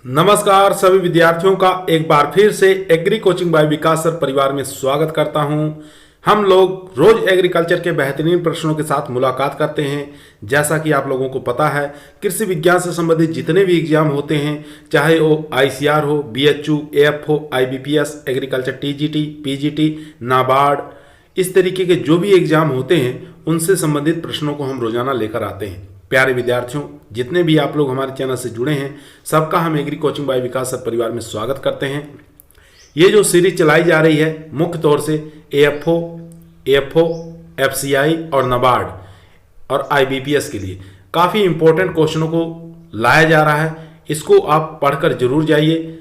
नमस्कार सभी विद्यार्थियों का एक बार फिर से एग्री कोचिंग बाय विकास सर परिवार में स्वागत करता हूं। हम लोग रोज एग्रीकल्चर के बेहतरीन प्रश्नों के साथ मुलाकात करते हैं। जैसा कि आप लोगों को पता है, कृषि विज्ञान से संबंधित जितने भी एग्जाम होते हैं, चाहे वो आईसीआर हो, बीएचयू, एएफ हो, IBPS, agriculture TGT, PGT, NABARD, इस तरीके के जो भी एग्जाम होते हैं उनसे संबंधित प्रश्नों को हम रोजाना लेकर आते हैं। प्यारे विद्यार्थियों, जितने भी आप लोग हमारे चैनल से जुड़े हैं, सबका हम एग्री कोचिंग बाय विकास सर परिवार में स्वागत करते हैं। ये जो सीरीज चलाई जा रही है मुख्य तौर से एएफओ, एफसीआई और नाबार्ड और आईबीपीएस के लिए काफ़ी इंपॉर्टेंट क्वेश्चनों को लाया जा रहा है। इसको आप पढ़कर जरूर जाइए।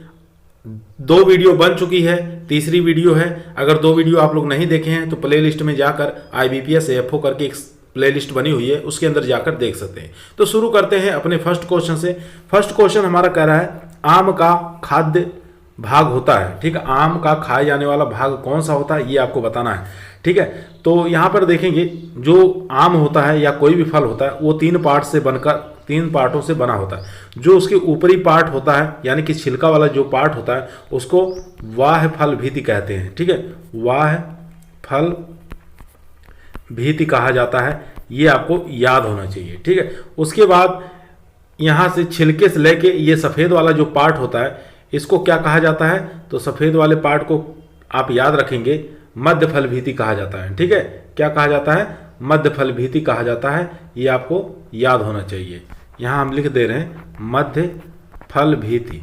2 वीडियो बन चुकी है, तीसरी वीडियो है। अगर 2 वीडियो आप लोग नहीं देखे हैं तो प्ले लिस्ट में जाकर आईबीपीएस एएफओ करके एक प्लेलिस्ट बनी हुई है, उसके अंदर जाकर देख सकते हैं। तो शुरू करते हैं अपने फर्स्ट क्वेश्चन से। फर्स्ट क्वेश्चन हमारा कह रहा है आम का खाद्य भाग होता है। ठीक है, आम का खाए जाने वाला भाग कौन सा होता है ये आपको बताना है। ठीक है, तो यहाँ पर देखेंगे जो आम होता है या कोई भी फल होता है वो 3 पार्टों से बना होता है। जो उसके ऊपरी पार्ट होता है यानी कि छिलका वाला जो पार्ट होता है उसको वाह फल भीति कहते हैं। ठीक है, वाह फल भीति कहा जाता है, ये आपको याद होना चाहिए। ठीक है, उसके बाद यहाँ से छिलके से लेके ये सफ़ेद वाला जो पार्ट होता है इसको क्या कहा जाता है, तो सफ़ेद वाले पार्ट को आप याद रखेंगे मध्य फल भीति कहा जाता है। ठीक है, क्या कहा जाता है, मध्य फल भीति कहा जाता है, ये आपको याद होना चाहिए। यहाँ हम लिख दे रहे हैं मध्य फल भीति,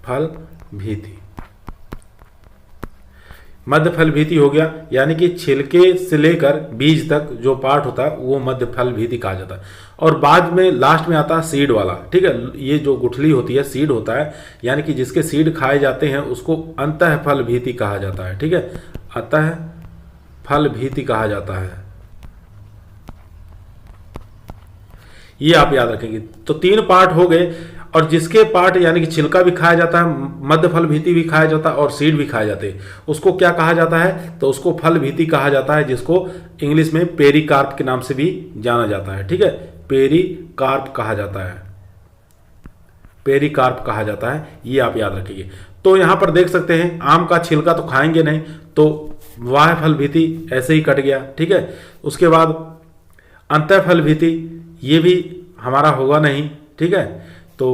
फल भीति, मध्य फल भीति हो गया। यानी कि छिलके से लेकर बीज तक जो पार्ट होता है वो मध्य फल भीति कहा जाता है। और बाद में लास्ट में आता है सीड वाला। ठीक है, ये जो गुठली होती है सीड होता है, यानी कि जिसके सीड खाए जाते हैं उसको अंतः फल भीति कहा जाता है। ठीक है, अंतः फल भीति कहा जाता है, ये आप याद रखेंगे। तो 3 पार्ट हो गए, और जिसके पार्ट यानी कि छिलका भी खाया जाता है, मध्य फल भीति भी खाया जाता है और सीड भी खाए जाते हैं, उसको क्या कहा जाता है, तो उसको फल भीति कहा जाता है, जिसको इंग्लिश में पेरिकार्प के नाम से भी जाना जाता है। ठीक है, पेरिकार्प कहा जाता है, पेरिकार्प कहा जाता है, ये आप याद रखिए। तो यहां पर देख सकते हैं आम का छिलका तो खाएंगे नहीं, तो वाह फल भीति ऐसे ही कट गया। ठीक है, उसके बाद अंतः फल भीति ये भी हमारा होगा नहीं। ठीक है, तो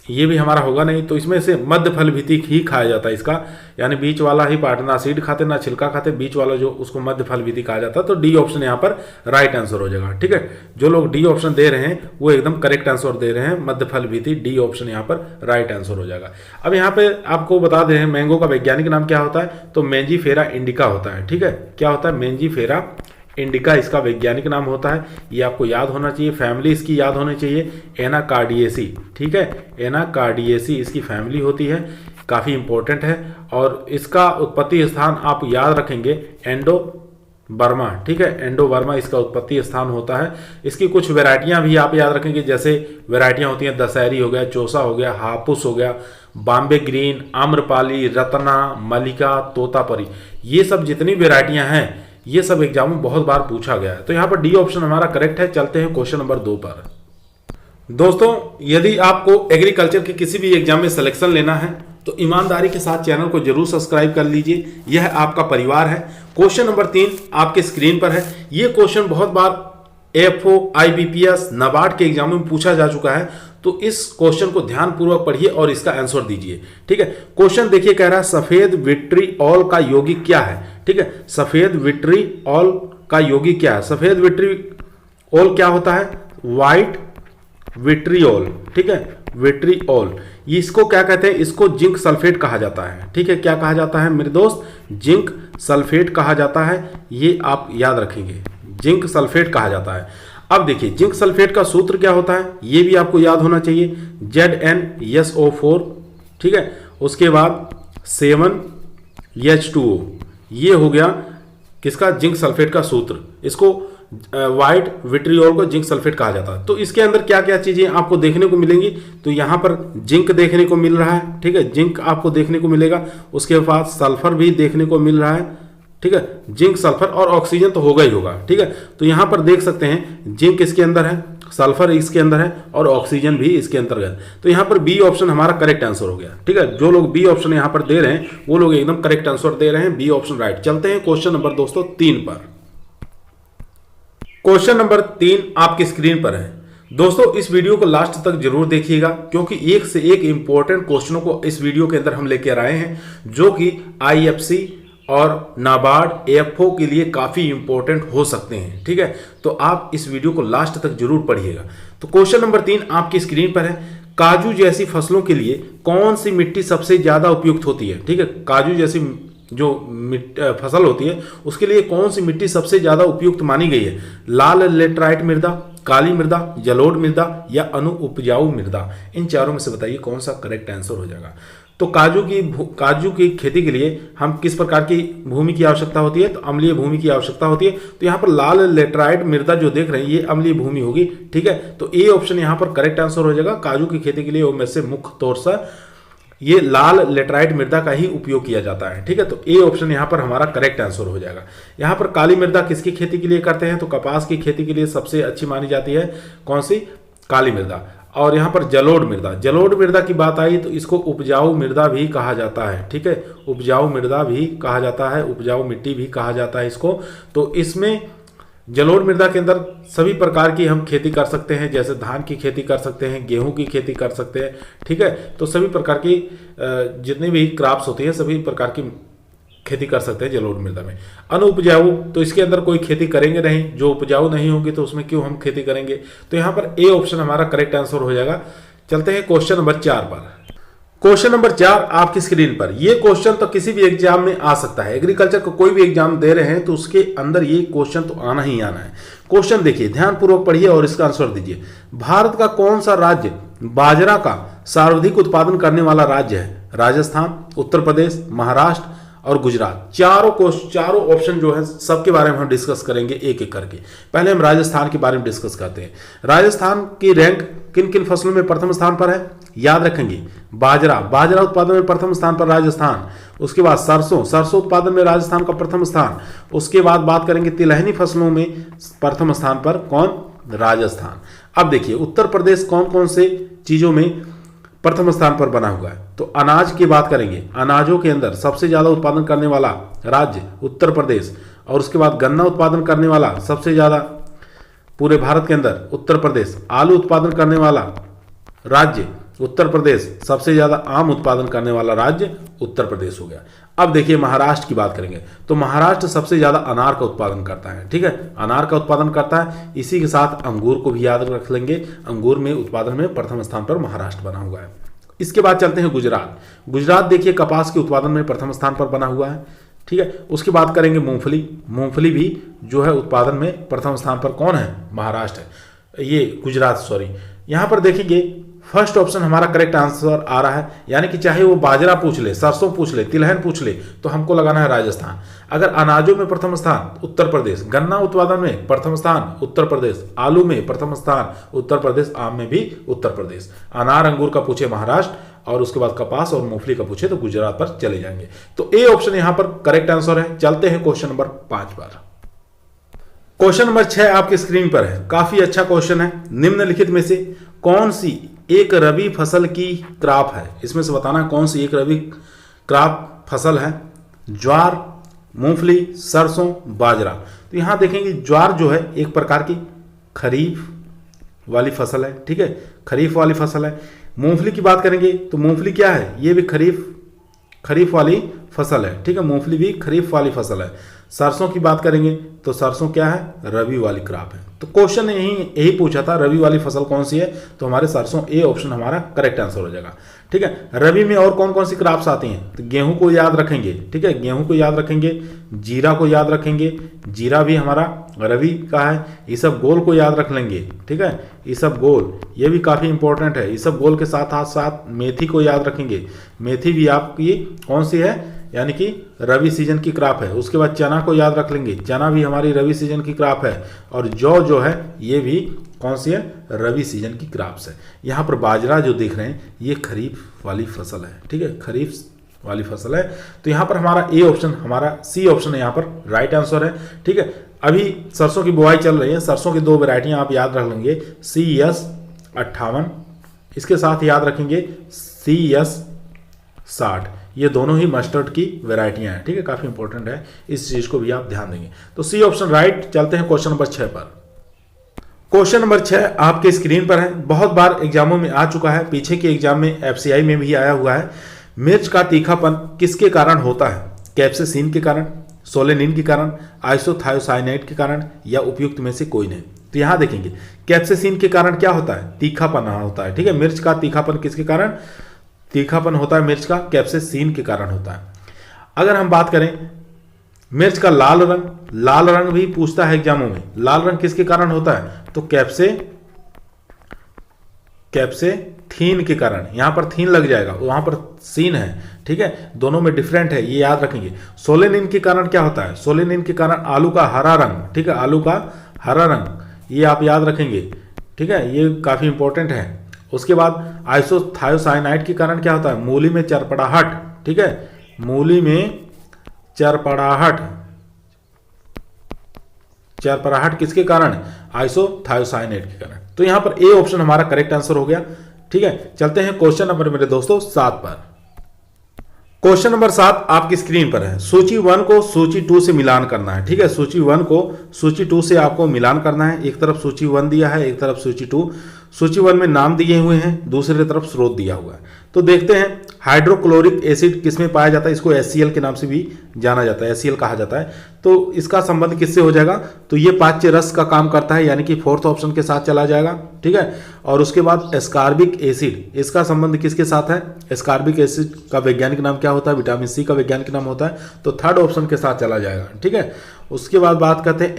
ये भी हमारा होगा नहीं, तो इसमें से मध्य फल भीति ही खाया जाता है इसका, यानी बीच वाला ही पार्ट, ना सीड खाते ना छिलका खाते, बीच वाला जो उसको मध्य फल भीति कहा जाता है। तो डी ऑप्शन यहाँ पर राइट आंसर हो जाएगा। ठीक है, जो लोग डी ऑप्शन दे रहे हैं वो एकदम करेक्ट आंसर दे रहे हैं, मध्य फल भीति, डी ऑप्शन यहाँ पर राइट आंसर हो जाएगा। अब यहाँ पे आपको बता दें मैंगो का वैज्ञानिक नाम क्या होता है, तो मेंजीफेरा इंडिका होता है। ठीक है, क्या होता है, मेंजीफेरा इंडिका इसका वैज्ञानिक नाम होता है, ये आपको याद होना चाहिए। फैमिली इसकी याद होनी चाहिए एनाकार्डियेसी। ठीक है, एनाकार्डियेसी इसकी फैमिली होती है, काफ़ी इंपॉर्टेंट है। और इसका उत्पत्ति स्थान आप याद रखेंगे एंडो बर्मा। ठीक है, एंडो बर्मा इसका उत्पत्ति स्थान होता है। इसकी कुछ वैरायटियां भी आप याद रखेंगे, जैसे वैरायटियां होती हैं दशहरी हो गया, चौसा हो गया, हापुस हो गया, बॉम्बे ग्रीन, आम्रपाली, रत्ना, मलिका, तोतापरी, ये सब जितनी वैरायटियां हैं ये सब एग्जाम में बहुत बार पूछा गया है। तो यहाँ पर डी ऑप्शन हमारा करेक्ट है। चलते हैं क्वेश्चन नंबर 2 पर। दोस्तों, यदि आपको एग्रीकल्चर के किसी भी एग्जाम में सिलेक्शन लेना है तो ईमानदारी के साथ चैनल को जरूर सब्सक्राइब कर लीजिए, यह आपका परिवार है। क्वेश्चन नंबर 3 आपके स्क्रीन पर है। ये क्वेश्चन बहुत बार एएफओ, आईबीपीएस, नाबार्ड के एग्जाम में पूछा जा चुका है, तो इस क्वेश्चन को ध्यानपूर्वक पढ़िए और इसका आंसर दीजिए। ठीक है, क्वेश्चन देखिए, कह रहा है सफेद विट्रिऑल का यौगिक क्या है। ठीक है, सफेद विट्रिऑल का यौगिक क्या है, सफेद विट्रिऑल क्या होता है, व्हाइट विट्रिऑल। ठीक है, विट्रिऑल, इसको क्या कहते हैं, इसको जिंक सल्फेट कहा जाता है। ठीक है, क्या कहा जाता है मेरे दोस्त, जिंक सल्फेट कहा जाता है, ये आप याद रखेंगे, जिंक सल्फेट कहा जाता है। अब देखिए जिंक सल्फेट का सूत्र क्या होता है, ये भी आपको याद होना चाहिए, ZnSO4। ठीक है, उसके बाद 7H2O, ये हो गया किसका, जिंक सल्फेट का सूत्र। इसको व्हाइट विट्रियोल को जिंक सल्फेट कहा जाता है। तो इसके अंदर क्या क्या चीजें आपको देखने को मिलेंगी, तो यहाँ पर जिंक देखने को मिल रहा है। ठीक है, जिंक आपको देखने को मिलेगा, उसके बाद सल्फर भी देखने को मिल रहा है। ठीक है, जिंक सल्फर और ऑक्सीजन तो होगा ही होगा। ठीक है, तो यहाँ पर देख सकते हैं जिंक इसके अंदर है, सल्फर इसके अंदर है और ऑक्सीजन भी इसके अंतर्गत। तो यहाँ पर बी ऑप्शन हमारा करेक्ट आंसर हो गया। ठीक है, जो लोग बी ऑप्शन यहाँ पर दे रहे हैं वो लोग एकदम करेक्ट आंसर दे रहे हैं, बी ऑप्शन राइट। चलते हैं क्वेश्चन नंबर दोस्तों 3 पर। क्वेश्चन नंबर 3 आपकी स्क्रीन पर है। दोस्तों इस वीडियो को लास्ट तक जरूर देखिएगा, क्योंकि एक से एक इंपॉर्टेंट क्वेश्चनों को इस वीडियो के अंदर हम लेकर आए हैं, जो कि आईएफसी और नाबार्ड एएफओ के लिए काफी इंपॉर्टेंट हो सकते हैं। ठीक है, तो आप इस वीडियो को लास्ट तक जरूर पढ़िएगा। तो क्वेश्चन नंबर 3 आपकी स्क्रीन पर है। काजू जैसी फसलों के लिए कौन सी मिट्टी सबसे ज्यादा उपयुक्त होती है? ठीक है, काजू जैसी जो फसल होती है उसके लिए कौन सी मिट्टी सबसे ज्यादा उपयुक्त मानी गई है? लाल लेटराइट मृदा, काली मृदा, जलोढ़ मृदा या अनु उपजाऊ मृदा? इन चारों में से बताइए कौन सा करेक्ट आंसर हो जाएगा। तो काजू की खेती के लिए हम किस प्रकार की भूमि की आवश्यकता होती है? तो अम्लीय भूमि की आवश्यकता होती है। तो यहाँ पर लाल लेटराइट मृदा जो देख रहे हैं ये अम्लीय भूमि होगी। ठीक है, तो ए ऑप्शन यहाँ पर करेक्ट आंसर हो जाएगा। काजू की खेती के लिए उनमें से मुख्य तौर से ये लाल लेटराइट मृदा का ही उपयोग किया जाता है। ठीक है, तो ए ऑप्शन यहाँ पर हमारा करेक्ट आंसर हो जाएगा। यहाँ पर काली मृदा किसकी खेती के लिए करते हैं? तो कपास की खेती के लिए सबसे अच्छी मानी जाती है कौन सी? काली मृदा। और यहाँ पर जलोढ़ मृदा की बात आई तो इसको उपजाऊ मृदा भी कहा जाता है। ठीक है, उपजाऊ मृदा भी कहा जाता है, उपजाऊ मिट्टी भी कहा जाता है इसको। तो इसमें जलोढ़ मृदा के अंदर सभी प्रकार की हम खेती कर सकते हैं, जैसे धान की खेती कर सकते हैं, गेहूं की खेती कर सकते हैं। ठीक है, तो सभी प्रकार की जितनी भी क्रॉप्स होती है सभी प्रकार की खेती कर सकते हैं जलोढ़ मृदा में। अनुपजाऊ तो इसके अंदर कोई खेती करेंगे नहीं, जो उपजाऊ नहीं होगी तो उसमें क्यों हम खेती करेंगे? तो यहाँ पर ए ऑप्शन हमारा करेक्ट आंसर हो जाएगा। चलते हैं क्वेश्चन नंबर 4 पर। क्वेश्चन नंबर 4 आपकी स्क्रीन पर। ये क्वेश्चन तो किसी भी एग्जाम में आ सकता है, एग्रीकल्चर का कोई भी एग्जाम दे रहे हैं तो उसके अंदर ये क्वेश्चन तो आना ही आना है। क्वेश्चन देखिए, ध्यानपूर्वक पढ़िए और इसका आंसर दीजिए। भारत का कौन सा राज्य बाजरा का सर्वाधिक उत्पादन करने वाला राज्य है? राजस्थान, उत्तर प्रदेश, महाराष्ट्र और गुजरात। चारों ऑप्शन जो है सबके बारे में हम डिस्कस करेंगे एक एक करके। पहले हम राजस्थान के बारे में डिस्कस करते हैं। राजस्थान की रैंक किन किन फसलों में प्रथम स्थान पर है? याद रखेंगे, बाजरा उत्पादन में प्रथम स्थान पर राजस्थान। उसके बाद सरसों उत्पादन में राजस्थान का प्रथम स्थान। उसके बाद बात करेंगे तिलहनी फसलों में प्रथम स्थान पर कौन? राजस्थान। अब देखिए उत्तर प्रदेश कौन कौन से चीजों में प्रथम स्थान पर बना हुआ है? तो अनाज की बात करेंगे, अनाजों के अंदर सबसे ज्यादा उत्पादन करने वाला राज्य उत्तर प्रदेश। और उसके बाद गन्ना उत्पादन करने वाला सबसे ज्यादा पूरे भारत के अंदर उत्तर प्रदेश। आलू उत्पादन करने वाला राज्य उत्तर प्रदेश, सबसे ज्यादा आम उत्पादन करने वाला राज्य उत्तर प्रदेश हो गया। अब देखिए महाराष्ट्र की बात करेंगे तो महाराष्ट्र सबसे ज्यादा अनार का उत्पादन करता है। ठीक है, अनार का उत्पादन करता है। इसी के साथ अंगूर को भी याद रख लेंगे, अंगूर में उत्पादन में प्रथम स्थान पर महाराष्ट्र बना हुआ है। इसके बाद चलते हैं गुजरात देखिए कपास के उत्पादन में प्रथम स्थान पर बना हुआ है। ठीक है, उसकी बात करेंगे मूंगफली भी जो है उत्पादन में प्रथम स्थान पर कौन है? महाराष्ट्र है, ये गुजरात सॉरी। यहां पर देखेंगे फर्स्ट ऑप्शन हमारा करेक्ट आंसर आ रहा है, यानी कि चाहे वो बाजरा पूछ ले, सरसों पूछ ले, तिलहन पूछ ले तो हमको लगाना है राजस्थान। अगर अनाजों में प्रथम स्थान उत्तर प्रदेश, गन्ना उत्पादन में प्रथम स्थान उत्तर प्रदेश, आलू में प्रथम स्थान उत्तर प्रदेश, आम में भी उत्तर प्रदेश, अनार अंगूर का पूछे महाराष्ट्र और उसके बाद कपास और मूंगफली का पूछे तो गुजरात पर चले जाएंगे। तो ए ऑप्शन यहां पर करेक्ट आंसर है। चलते हैं क्वेश्चन नंबर 5 पर। क्वेश्चन नंबर 6 आपकी स्क्रीन पर है। काफी अच्छा क्वेश्चन है। निम्नलिखित में से कौन सी एक रबी फसल की क्रॉप है? इसमें से बताना कौन सी एक रबी क्रॉप फसल है? ज्वार, मूंगफली, सरसों, बाजरा। तो यहां देखेंगे ज्वार जो है एक प्रकार की खरीफ वाली फसल है। ठीक है, खरीफ वाली फसल है। मूंगफली की बात करेंगे तो मूंगफली क्या है? ये भी खरीफ वाली फसल है। ठीक है, मूंगफली भी खरीफ वाली फसल है। सरसों की बात करेंगे तो सरसों क्या है? रबी वाली क्रॉप है। तो क्वेश्चन यही पूछा था रबी वाली फसल कौन सी है, तो हमारे सरसों ए ऑप्शन हमारा करेक्ट आंसर हो जाएगा। ठीक है, रबी में और कौन कौन सी क्रॉप्स आती हैं? तो गेहूं को याद रखेंगे। ठीक है, गेहूं को याद रखेंगे, जीरा को याद रखेंगे, जीरा भी हमारा रबी का है। इसबगोल को याद रख लेंगे। ठीक है, इसबगोल ये भी काफी इंपॉर्टेंट है। इसबगोल के साथ साथ मेथी को याद रखेंगे, मेथी भी आपकी कौन सी है? यानी कि रबी सीजन की क्रॉप है। उसके बाद चना को याद रख लेंगे, चना भी हमारी रबी सीजन की क्रॉप है। और जौ जो है ये भी कौन सी है? रबी सीजन की क्रॉप्स है। यहाँ पर बाजरा जो देख रहे हैं ये खरीफ वाली फसल है। ठीक है, खरीफ वाली फसल है। तो यहाँ पर हमारा ए ऑप्शन, हमारा सी ऑप्शन है यहाँ पर राइट आंसर है। ठीक है, अभी सरसों की बुआई चल रही है, सरसों की 2 वैरायटियां आप याद रख लेंगे, CS58, इसके साथ याद रखेंगे CS60। ये दोनों ही मस्टर्ड की वैरायटियां हैं, ठीक है, काफ़ी इंपॉर्टेंट है, इस चीज़ को भी आप ध्यान देंगे। तो सी ऑप्शन राइट। चलते हैं क्वेश्चन नंबर 6 पर। क्वेश्चन नंबर 6 आपके स्क्रीन पर है, बहुत बार एग्जामों में आ चुका है, पीछे के एग्जाम में FCI में भी आया हुआ है। मिर्च का तीखापन किसके कारण होता है? कैप्सेसिन के कारण, सोलेनिन के कारण, आइसोथायोसाइनाइड के कारण, या उपयुक्त में से कोई नहीं। तो यहां देखेंगे कैप्सेसिन के कारण क्या होता है? तीखापन होता है, ठीक है। मिर्च का तीखापन किसके कारण तीखापन होता है? मिर्च का कैप्सेसिन के कारण होता है। अगर हम बात करें मिर्च का लाल रंग भी पूछता है एग्जामों में, लाल रंग किसके कारण होता है? तो कैप्सेथीन के कारण। यहां पर थीन लग जाएगा, वहां पर सीन है, ठीक है, दोनों में डिफरेंट है, ये याद रखेंगे। सोलेनिन के कारण क्या होता है? सोलेनिन के कारण आलू का हरा रंग, ठीक है, आलू का हरा रंग, ये आप याद रखेंगे, ठीक है, ये काफी इंपॉर्टेंट है। उसके बाद आइसोथायोसाइनाइड के कारण क्या होता है? मूली में चरपड़ाहट, ठीक है, मूली में चरपड़ाहट किसके कारण? आइसोथायोसाइनाइड के कारण। तो यहां पर ए ऑप्शन हमारा करेक्ट आंसर हो गया, ठीक है। चलते हैं क्वेश्चन नंबर मेरे दोस्तों 7 पर। क्वेश्चन नंबर 7 आपकी स्क्रीन पर है। सूची 1 को सूची 2 से मिलान करना है, ठीक है, सूची 1 को सूची 2 से आपको मिलान करना है। एक तरफ सूची 1 दिया है, एक तरफ सूची 2। सूची 1 में नाम दिए हुए हैं, दूसरी तरफ स्रोत दिया हुआ है। तो देखते हैं हाइड्रोक्लोरिक एसिड किसमें पाया जाता है? इसको HCl के नाम से भी जाना जाता है, HCl कहा जाता है। तो इसका संबंध किससे हो जाएगा? तो ये पाच्य रस का काम करता है, यानी कि 4th ऑप्शन के साथ चला जाएगा, ठीक है। और उसके बाद एस्कॉर्बिक एसिड, इसका संबंध किसके साथ है? एस्कॉर्बिक एसिड का वैज्ञानिक नाम क्या होता है? विटामिन C का वैज्ञानिक नाम होता है, तो 3rd ऑप्शन के साथ चला जाएगा, ठीक है। उसके बाद बात करते हैं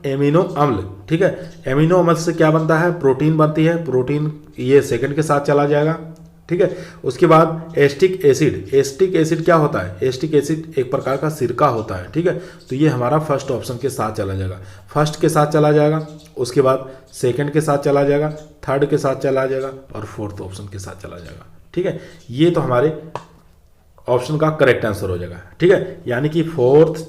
एमिनो अम्ल, ठीक है, एमिनो अम्ल से क्या बनता है? प्रोटीन बनती है, प्रोटीन ये 2nd के साथ चला जाएगा, ठीक है। उसके बाद एस्टिक एसिड क्या होता है? एस्टिक एसिड एक प्रकार का सिरका होता है, ठीक है। तो ये हमारा 1st ऑप्शन के साथ चला जाएगा, 1st के साथ चला जाएगा, उसके बाद 2nd के साथ चला जाएगा, 3rd के साथ चला जाएगा और 4th ऑप्शन के साथ चला जाएगा, ठीक है। ये तो हमारे ऑप्शन का करेक्ट आंसर हो जाएगा, ठीक है, यानी कि 4th,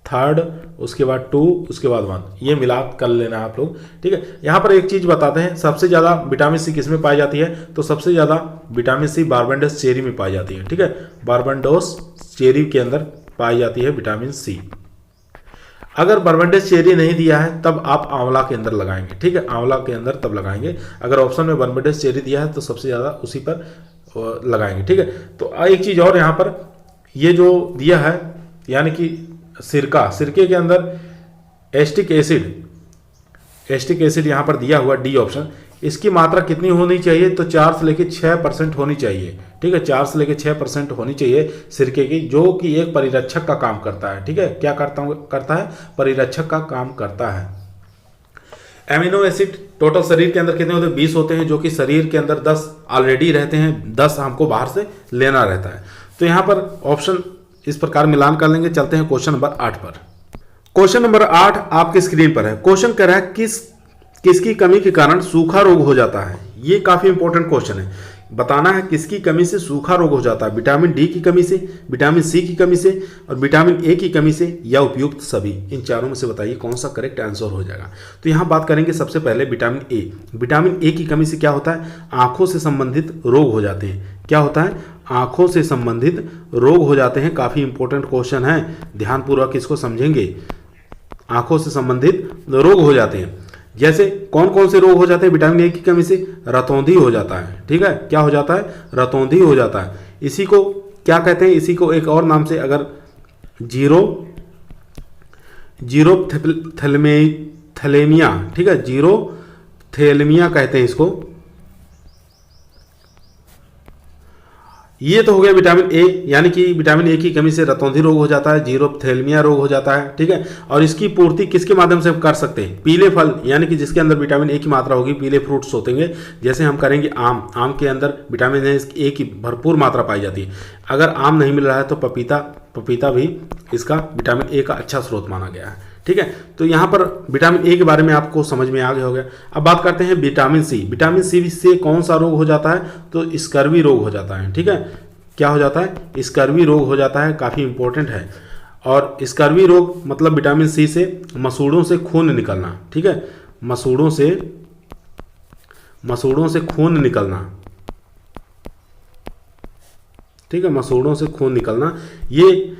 3rd, उसके बाद 2, उसके बाद 1, ये मिलाप कर लेना आप लोग, ठीक है। यहां पर एक चीज बताते हैं, सबसे ज्यादा विटामिन C किसमें पाई जाती है? तो सबसे ज्यादा विटामिन C बारबेडोस चेरी में पाई जाती है, ठीक है, बारबेडोस चेरी के अंदर पाई जाती है विटामिन C। अगर बारबेडोस चेरी नहीं दिया है तब आप आंवला के अंदर लगाएंगे, ठीक है, आंवला के अंदर तब लगाएंगे। अगर ऑप्शन में बारबेडोस चेरी दिया है तो सबसे ज्यादा उसी पर लगाएंगे, ठीक है। तो एक चीज और यहां पर ये जो दिया है, यानी कि सिरके के अंदर एस्टिक एसिड यहां पर दिया हुआ डी ऑप्शन, इसकी मात्रा कितनी होनी चाहिए? तो 4 से लेकर 6% होनी चाहिए, ठीक है, 4 से लेकर 6% होनी चाहिए सिरके की, जो कि एक परिरक्षक का काम करता है, ठीक है। क्या करता है? परिरक्षक का काम करता है। एमिनो एसिड टोटल शरीर के अंदर कितने होते हैं? 20 होते हैं, जो कि शरीर के अंदर 10 ऑलरेडी रहते हैं, 10 हमको बाहर से लेना रहता है। तो यहां पर ऑप्शन इस प्रकार मिलान कर लेंगे। चलते हैं क्वेश्चन नंबर 8 पर। क्वेश्चन नंबर 8 आपके स्क्रीन पर है। क्वेश्चन कह रहा है किसकी कमी के कारण सूखा रोग हो जाता है? ये काफी इंपॉर्टेंट क्वेश्चन है, बताना है किसकी कमी से सूखा रोग हो जाता है। विटामिन डी की कमी से, विटामिन C की कमी से और विटामिन A की कमी से, या उपयुक्त सभी। इन चारों में से बताइए कौन सा करेक्ट आंसर हो जाएगा। तो यहां बात करेंगे सबसे पहले विटामिन A। विटामिन A की कमी से क्या होता है? आंखों से संबंधित रोग हो जाते हैं। क्या होता है? आंखों से संबंधित रोग हो जाते हैं। काफी इंपॉर्टेंट क्वेश्चन है, ध्यानपूर्वक इसको समझेंगे। आंखों से संबंधित रोग हो जाते हैं। जैसे कौन कौन से रोग हो जाते हैं विटामिन A की कमी से? रतौंधी हो जाता है, ठीक है, क्या हो जाता है? रतौंधी हो जाता है। इसी को क्या कहते हैं? इसी को एक और नाम से अगर थैलेमिया, ठीक है, थैलेमिया कहते हैं इसको। ये तो हो गया विटामिन A, यानी कि विटामिन A की कमी से रतौंधी रोग हो जाता है, जीरोथैलेमिया रोग हो जाता है, ठीक है। और इसकी पूर्ति किसके माध्यम से कर सकते हैं? पीले फल, यानी कि जिसके अंदर विटामिन A की मात्रा होगी, पीले फ्रूट्स होतेंगे। जैसे हम करेंगे आम के अंदर विटामिन A की भरपूर मात्रा पाई जाती है। अगर आम नहीं मिल रहा है तो पपीता भी इसका विटामिन A का अच्छा स्रोत माना गया है, ठीक है। तो यहाँ पर विटामिन A के बारे में आपको समझ में आ गया हो गया। अब बात करते हैं विटामिन C। विटामिन C से कौन सा रोग हो जाता है? तो स्कर्वी रोग हो जाता है, ठीक है। क्या हो जाता है? स्कर्वी रोग हो जाता है, काफी इंपॉर्टेंट है। और स्कर्वी रोग मतलब विटामिन सी से मसूड़ों से खून निकलना, ठीक है, मसूड़ों से खून निकलना, ठीक है, मसूड़ों से खून निकलना, ये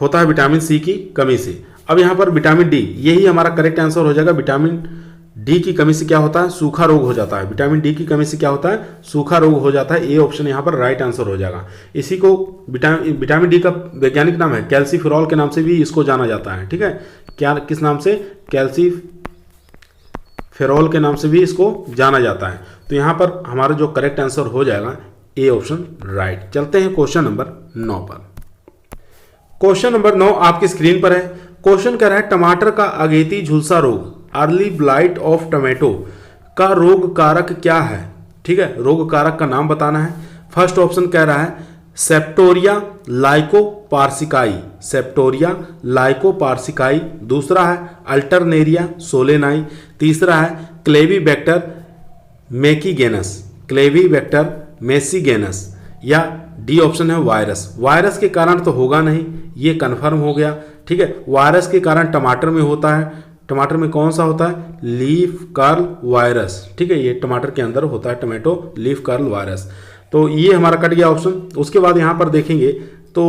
होता है विटामिन सी की कमी से। अब यहाँ पर विटामिन डी, यही हमारा करेक्ट आंसर हो जाएगा। विटामिन डी की कमी से क्या होता है? सूखा रोग हो जाता है। विटामिन डी की कमी से क्या होता है? सूखा रोग हो जाता है। ए ऑप्शन यहाँ पर राइट आंसर हो जाएगा। इसी को विटामिन डी का वैज्ञानिक नाम है कैल्सीफेरॉल के नाम से भी इसको जाना जाता है, ठीक है, क्या किस नाम से? कैल्सीफेरॉल के नाम से भी इसको जाना जाता है। तो यहाँ पर हमारा जो करेक्ट आंसर हो जाएगा ए ऑप्शन राइट। चलते हैं क्वेश्चन नंबर 9 पर। क्वेश्चन नंबर 9 आपकी स्क्रीन पर है। क्वेश्चन कह रहा है टमाटर का अगेती झुलसा रोग, अर्ली ब्लाइट ऑफ टमेटो का रोग कारक क्या है? ठीक है, रोग कारक का नाम बताना है। फर्स्ट ऑप्शन कह रहा है सेप्टोरिया लाइकोपार्सिकाई, सेप्टोरिया लाइकोपार्सिकाई। दूसरा है अल्टरनेरिया सोलेनाई। तीसरा है क्लेवीबैक्टर मेकीगेनस, क्लेवीबैक्टर मेसीगेनस। या डी ऑप्शन है वायरस। वायरस के कारण तो होगा नहीं, ये कन्फर्म हो गया, ठीक है। वायरस के कारण टमाटर में होता है। टमाटर में कौन सा होता है? लीफ कर्ल वायरस, ठीक है, ये टमाटर के अंदर होता है, टमाटो लीफ कर्ल वायरस। तो ये हमारा कट गया ऑप्शन। उसके बाद यहाँ पर देखेंगे तो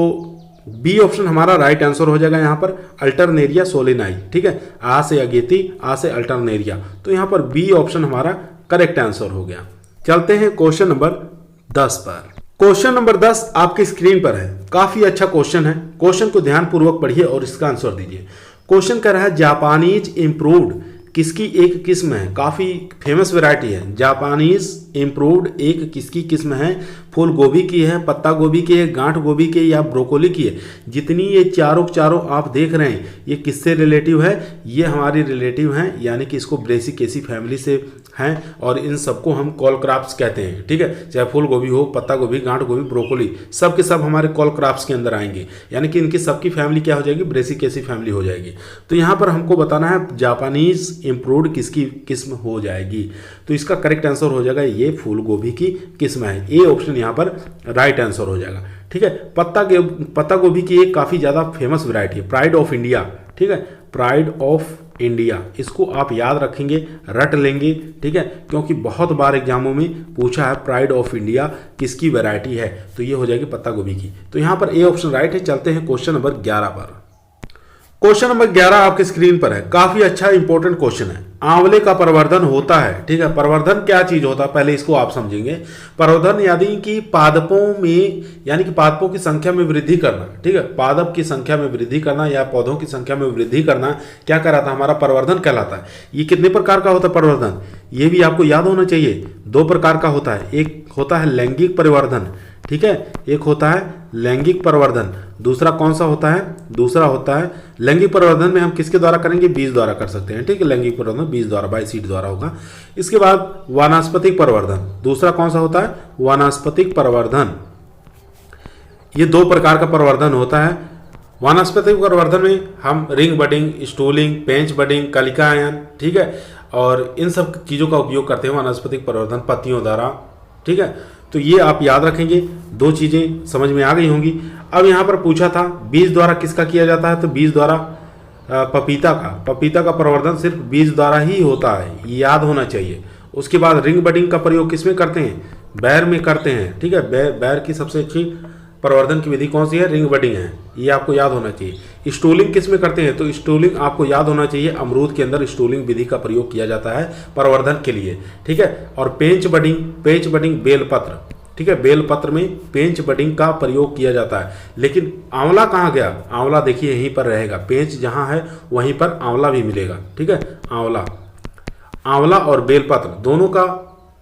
बी ऑप्शन हमारा राइट आंसर हो जाएगा। यहाँ पर अल्टरनेरिया सोलेनाई, ठीक है, आ से अगेती, आ से अल्टरनेरिया। तो यहाँ पर बी ऑप्शन हमारा करेक्ट आंसर हो गया। चलते हैं क्वेश्चन नंबर 10 पर। क्वेश्चन नंबर 10 आपकी स्क्रीन पर है। काफी अच्छा क्वेश्चन है। क्वेश्चन को ध्यान पूर्वक पढ़िए और इसका आंसर दीजिए। क्वेश्चन कह रहा है जापानीज इम्प्रूव्ड किसकी एक किस्म है? काफी फेमस वैरायटी है। जापानीज इम्प्रूव्ड एक किसकी किस्म है? फूल गोभी की है, पत्ता गोभी की है, गांठ गोभी की है या ब्रोकोली की है? जितनी ये चारों आप देख रहे हैं ये किससे रिलेटिव है? ये हमारी रिलेटिव हैं, यानी कि इसको ब्रेसिकेसी फैमिली से हैं और इन सबको हम कॉल क्रॉप्स कहते हैं, ठीक है। चाहे फूल गोभी हो, पत्ता गोभी, गांठ गोभी, ब्रोकोली, सब के सब हमारे कॉल क्रॉप्स के अंदर आएंगे, यानी कि इनकी सबकी फैमिली क्या हो जाएगी? ब्रेसिकेसी फैमिली हो जाएगी। तो यहाँ पर हमको बताना है जापानीज इम्प्रूव्ड किसकी किस्म हो जाएगी। तो इसका करेक्ट आंसर हो जाएगा ये फूल गोभी की किस्म है। ए ऑप्शन यहाँ पर राइट आंसर हो जाएगा, ठीक है। पत्ता गोभी की एक काफ़ी ज़्यादा फेमस वैरायटी है, प्राइड ऑफ इंडिया, ठीक है, प्राइड ऑफ इंडिया। इसको आप याद रखेंगे, रट लेंगे, ठीक है, क्योंकि बहुत बार एग्जामों में पूछा है प्राइड ऑफ इंडिया किसकी वैरायटी है, तो ये हो जाएगी पत्ता गोभी की। तो यहाँ पर ए ऑप्शन राइट है। चलते हैं क्वेश्चन नंबर 11 पर। क्वेश्चन नंबर 11 आपके स्क्रीन पर है। काफी अच्छा इंपॉर्टेंट क्वेश्चन है। आंवले का प्रवर्धन होता है, ठीक है। प्रवर्धन क्या चीज होता है पहले इसको आप समझेंगे। प्रवर्धन यानी कि पादपों में, यानी कि पादपों की संख्या में वृद्धि करना, ठीक है, पादप की संख्या में वृद्धि करना या पौधों की संख्या में वृद्धि करना क्या कहलाता है? हमारा प्रवर्धन कहलाता है। ये कितने प्रकार का होता है प्रवर्धन? ये भी आपको याद होना चाहिए। 2 प्रकार का होता है। एक होता है लैंगिक परिवर्धन, ठीक है, एक होता है लैंगिक परिवर्धन। दूसरा कौन सा होता है? दूसरा होता है लैंगिक परिवर्धन में हम किसके द्वारा करेंगे? बीज द्वारा कर सकते हैं, ठीक है। लैंगिक परिवर्धन बीज द्वारा, बाय सीड द्वारा होगा। इसके बाद वानस्पतिक परिवर्धन, दूसरा कौन सा होता है? वानस्पतिक परिवर्धन। ये 2 प्रकार का परिवर्धन होता है। वानस्पतिक परिवर्धन में हम रिंग बडिंग, स्टूलिंग, पेंच बडिंग, कलिकायन, ठीक है, और इन सब चीज़ों का उपयोग करते हैं वानस्पतिक परिवर्धन पत्तियों द्वारा, ठीक है। तो ये आप याद रखेंगे। 2 चीज़ें समझ में आ गई होंगी। अब यहाँ पर पूछा था बीज द्वारा किसका किया जाता है? तो बीज द्वारा पपीता का प्रवर्धन सिर्फ बीज द्वारा ही होता है, ये याद होना चाहिए। उसके बाद रिंग बडिंग का प्रयोग किस में करते हैं? बैर में करते हैं, ठीक है। बैर की सबसे अच्छी प्रवर्धन की विधि कौन सी है? रिंग बडिंग है, ये आपको याद होना चाहिए। स्टूलिंग किस में करते हैं? तो स्टूलिंग आपको याद होना चाहिए, अमरूद के अंदर स्टूलिंग विधि का प्रयोग किया जाता है प्रवर्धन के लिए, ठीक है। और पेंच बडिंग बेलपत्र, ठीक है, बेलपत्र में पेंच बडिंग का प्रयोग किया जाता है। लेकिन आंवला कहाँ गया? आंवला देखिए यहीं पर रहेगा, पेंच जहाँ है वहीं पर आंवला भी मिलेगा, ठीक है। आंवला और बेलपत्र दोनों का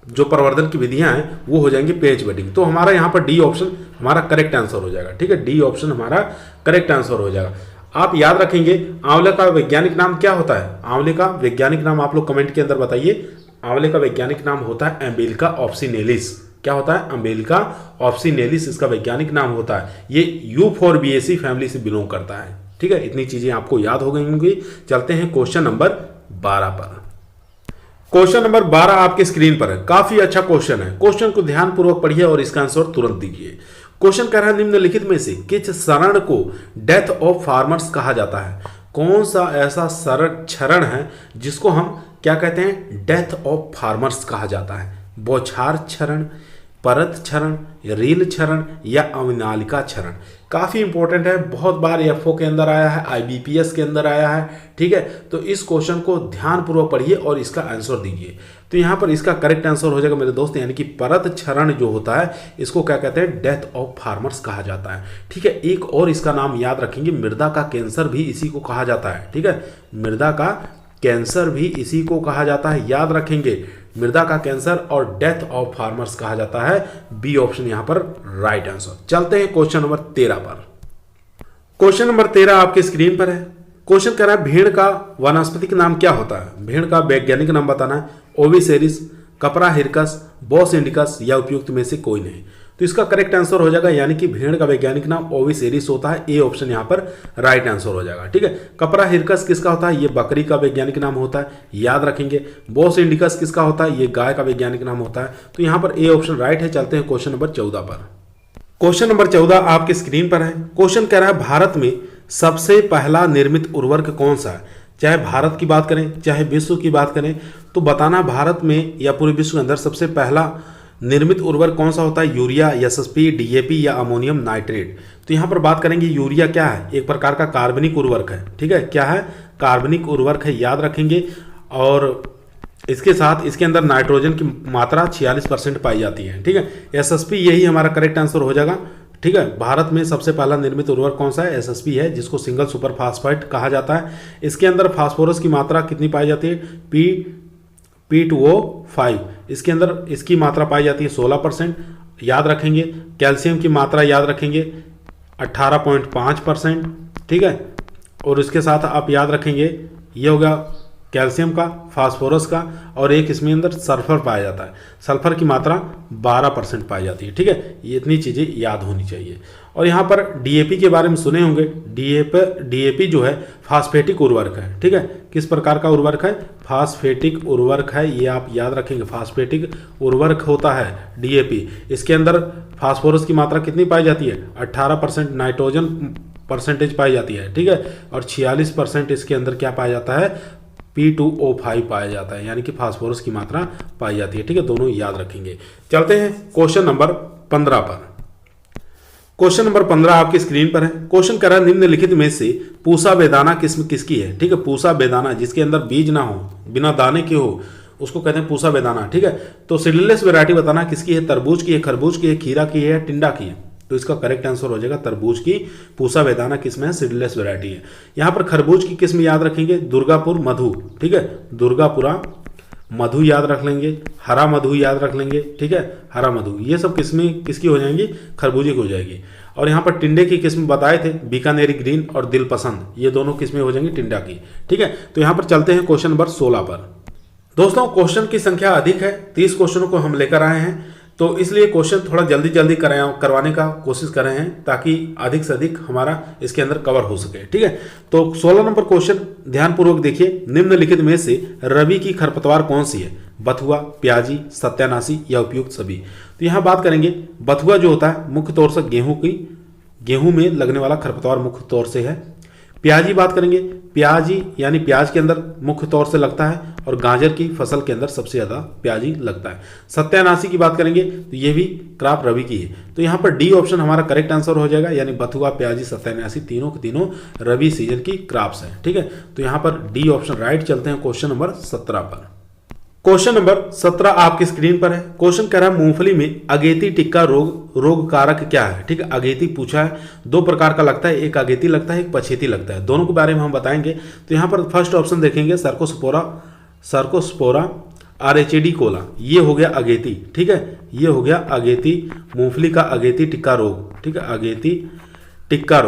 जो प्रवर्धन की विधियां हैं वो हो जाएंगी पेंच बडिंग। तो हमारा यहाँ पर डी ऑप्शन हमारा करेक्ट आंसर हो जाएगा, ठीक है। डी ऑप्शन हमारा करेक्ट आंसर हो जाएगा। आप याद रखेंगे आंवले का वैज्ञानिक नाम क्या होता है? आंवले का वैज्ञानिक नाम आप लोग कमेंट के अंदर बताइए। आंवले का वैज्ञानिक नाम होता है एम्बेलिका ऑप्सिनेलिस। क्या होता है? एम्बेलिका ऑप्सिनेलिस इसका वैज्ञानिक नाम होता है। ये यूफोर्बिएसी फैमिली से बिलोंग करता है, ठीक है। इतनी चीजें आपको याद हो गई होंगी। चलते हैं क्वेश्चन नंबर 12 पर। क्वेश्चन नंबर 12 आपके स्क्रीन पर है। काफी अच्छा क्वेश्चन है। क्वेश्चन को ध्यानपूर्वक पढ़िए और इसका आंसर तुरंत दीजिए। क्वेश्चन कह रहा है निम्नलिखित में से किस क्षरण को डेथ ऑफ फार्मर्स कहा जाता है? कौन सा ऐसा क्षरण है जिसको हम क्या कहते हैं? डेथ ऑफ फार्मर्स कहा जाता है। बौछार क्षरण, परत क्षरण, रील क्षरण या अवनालिका क्षरण। काफ़ी इंपॉर्टेंट है, बहुत बार एफओ के अंदर आया है, आईबीपीएस के अंदर आया है, ठीक है। तो इस क्वेश्चन को ध्यानपूर्वक पढ़िए और इसका आंसर दीजिए। तो यहाँ पर इसका करेक्ट आंसर हो जाएगा मेरे दोस्त, यानी कि परत क्षरण जो होता है इसको क्या कहते हैं? डेथ ऑफ फार्मर्स कहा जाता है, ठीक है। एक और इसका नाम याद रखेंगे, मृदा का कैंसर भी इसी को कहा जाता है, ठीक है। मृदा का कैंसर भी इसी को कहा जाता है, याद रखेंगे। मृदा का कैंसर और डेथ ऑफ फार्मर्स कहा जाता है। बी ऑप्शन यहां पर राइट आंसर। चलते हैं क्वेश्चन नंबर 13 पर। क्वेश्चन नंबर 13 आपके स्क्रीन पर है। क्वेश्चन कह रहा है भेड़ का वानस्पतिक नाम क्या होता है? भेड़ का वैज्ञानिक नाम बताना है। ओविसेरिस, कपरा हिरकस, बॉस इंडिकस या उपयुक्त में से कोई नहीं। तो इसका करेक्ट आंसर हो जाएगा, यानी कि भेड़ का वैज्ञानिक नाम ओविसेरिस होता है। ए ऑप्शन यहाँ पर राइट आंसर हो जाएगा, ठीक है। कपरा हिरकस किसका होता है? ये बकरी का वैज्ञानिक नाम होता है, याद रखेंगे। बॉस इंडिकस किसका होता है? ये गाय का वैज्ञानिक नाम होता है। तो यहाँ पर ए ऑप्शन राइट है। चलते हैं क्वेश्चन नंबर 14 पर। क्वेश्चन नंबर 14 आपके स्क्रीन पर है। क्वेश्चन कह रहा है भारत में सबसे पहला निर्मित उर्वरक कौन सा है? चाहे भारत की बात करें चाहे विश्व की बात करें, तो बताना भारत में या पूरे विश्व के अंदर सबसे पहला निर्मित उर्वरक कौन सा होता है? यूरिया, एसएसपी, डीएपी या अमोनियम नाइट्रेट। तो यहाँ पर बात करेंगे यूरिया क्या है? एक प्रकार का कार्बनिक उर्वरक है, ठीक है। क्या है? कार्बनिक उर्वरक है, याद रखेंगे। और इसके साथ इसके अंदर नाइट्रोजन की मात्रा 46% पाई जाती है, ठीक है। एसएसपी यही हमारा करेक्ट आंसर हो जाएगा, ठीक है। भारत में सबसे पहला निर्मित उर्वरक कौन सा है? एसएसपी है, जिसको सिंगल सुपर फास्फेट कहा जाता है। इसके अंदर फास्फोरस की मात्रा कितनी पाई जाती है? P2O5। इसके अंदर इसकी मात्रा पाई जाती है 16%, याद रखेंगे। कैल्शियम की मात्रा याद रखेंगे 18.5%, ठीक है। और इसके साथ आप याद रखेंगे ये होगा कैल्शियम का, फास्फोरस का, और एक इसमें अंदर सल्फर पाया जाता है। सल्फर की मात्रा 12% पाई जाती है, ठीक है। ये इतनी चीज़ें याद होनी चाहिए। और यहाँ पर डीएपी के बारे में सुने होंगे। डीएपी जो है फास्फेटिक उर्वरक है, ठीक है। किस प्रकार का उर्वरक है? फास्फेटिक उर्वरक है, ये आप याद रखेंगे। फास्फेटिक उर्वरक होता है डीएपी। इसके अंदर फास्फोरस की मात्रा कितनी पाई जाती है? 18%। नाइट्रोजन परसेंटेज पाई जाती है, ठीक है। और 46% इसके अंदर क्या पाया जाता है? P2O5 पाया जाता है, यानी कि फास्फोरस की मात्रा पाई जाती है, ठीक है। दोनों याद रखेंगे। चलते हैं क्वेश्चन नंबर 15 पर। क्वेश्चन नंबर 15 आपकी स्क्रीन पर है। क्वेश्चन कर रहा है निम्नलिखित में से पूसा बेदाना किस्म किसकी है? ठीक है, पूसा बेदाना जिसके अंदर बीज ना हो, बिना दाने के हो, उसको कहते हैं पूसा बेदाना, ठीक है। तो सीडलेस वैरायटी बताना किसकी है? तरबूज की है, खरबूज की है, खीरा की है, टिंडा की है। तो इसका करेक्ट आंसर हो जाएगा तरबूज की पूसा बेदाना किस्म है, सीडलेस वैरायटी है। यहाँ पर खरबूज की किस्म याद रखेंगे दुर्गापुर मधु, ठीक है। दुर्गापुरा मधु याद रख लेंगे, हरा मधु याद रख लेंगे, ठीक है। हरा मधु, ये सब किस्में किसकी हो जाएंगी? खरबूजे की हो जाएगी। और यहाँ पर टिंडे की किस्म बताए थे, बीकानेरी ग्रीन और दिल पसंद, ये दोनों किस्में हो जाएंगी टिंडा की, ठीक है। तो यहाँ पर चलते हैं क्वेश्चन नंबर 16 पर। दोस्तों क्वेश्चन की संख्या अधिक है, 30 क्वेश्चनों को हम लेकर आए हैं, तो इसलिए क्वेश्चन थोड़ा जल्दी जल्दी करवाने का कोशिश कर रहे हैं ताकि अधिक से अधिक हमारा इसके अंदर कवर हो सके, ठीक है। तो 16 नंबर क्वेश्चन ध्यानपूर्वक देखिए। निम्नलिखित में से रबी की खरपतवार कौन सी है? बथुआ, प्याजी, सत्यानाशी या उपयुक्त सभी। तो यहाँ बात करेंगे बथुआ जो होता है मुख्य तौर से गेहूं में लगने वाला खरपतवार मुख्य तौर से है। प्याजी बात करेंगे, प्याजी यानी प्याज के अंदर मुख्य तौर से लगता है और गाजर की फसल के अंदर सबसे ज़्यादा प्याजी लगता है। सत्यानाशी की बात करेंगे तो ये भी क्रॉप रबी की है। तो यहाँ पर डी ऑप्शन हमारा करेक्ट आंसर हो जाएगा, यानी बथुआ, प्याजी, सत्यानाशी तीनों के तीनों रबी सीजन की क्रॉप्स हैं, ठीक है। तो यहाँ पर डी ऑप्शन राइट। चलते हैं क्वेश्चन नंबर 17 पर। क्वेश्चन नंबर 17 आपकी स्क्रीन पर है। क्वेश्चन कह रहा है मूंगफली में अगेती टिक्का रोग कारक क्या है? ठीक है, अगेती पूछा है, दो प्रकार का लगता है, एक अगेती लगता है, एक पछेती लगता है, दोनों के बारे में हम बताएंगे। तो यहाँ पर फर्स्ट ऑप्शन देखेंगे सर्कोस्पोरा RHD कोला, ये हो गया अगेती, ठीक है। ये हो गया अगेती, मूंगफली का अगेती टिक्का रोग, ठीक है, अगेती टिक्का